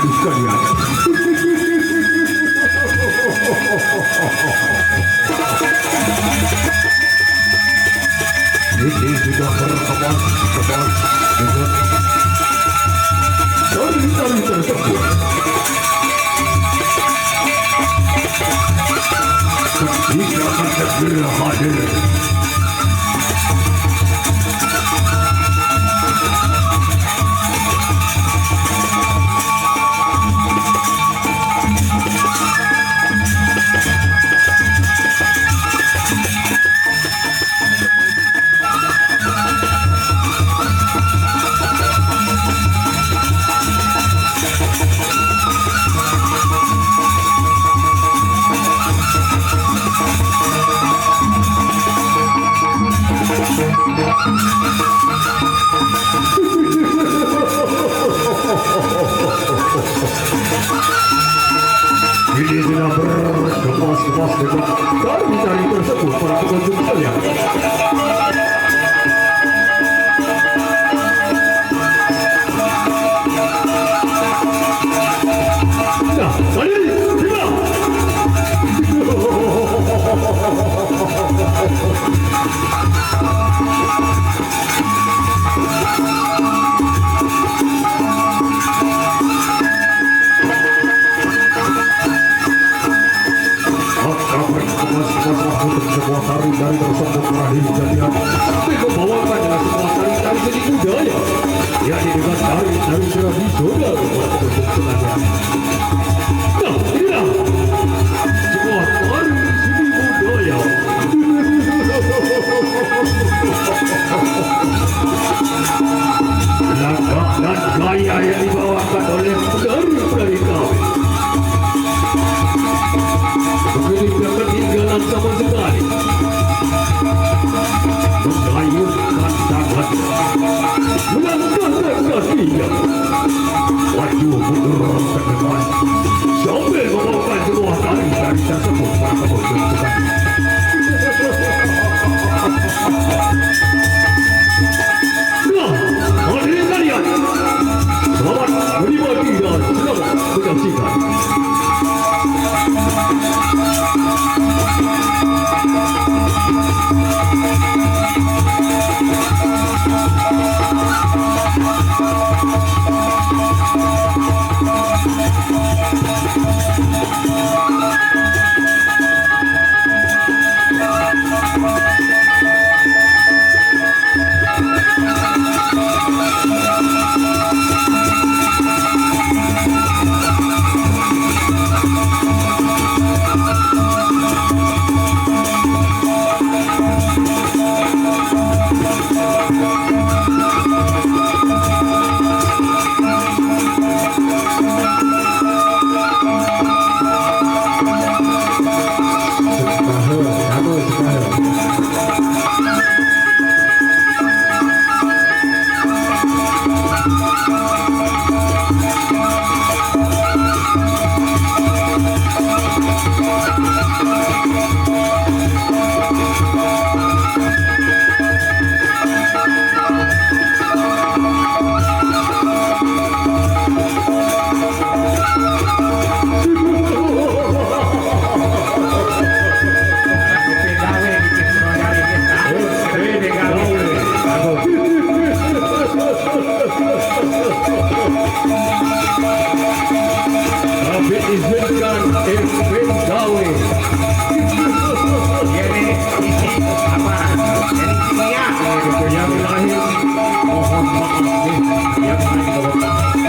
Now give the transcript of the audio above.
adik-adik sekalian. Ini sudah berkembang dengan tari-tari tersebut. Ketika akan segera hadir. Ini sudah berkemas-kemas dengan tari-tari tersebut para pengunjung sekalian. Nah, kali ini gimana? Untuk sebuah tari-tari tersebut terakhir jadian membawakan dengan sebuah tari-tari jadi budaya yakni dengan tari-tari tradisional untuk sekalian. Nah, inilah sebuah tari seni budaya. Langkah dan gaya yang dibawakan oleh penari-penari kami tidak ketinggalan sama sekali, mengayunkan tangannya, melangkahkan kakinya, maju mundur ke depan, sambil membawakan sebuah tari-tari tersebut para pengunjung sekalian. Nah, hadirin sekalian, selamat menikmati dan selamat menyaksikan. Yang lain mohon maaf yang lain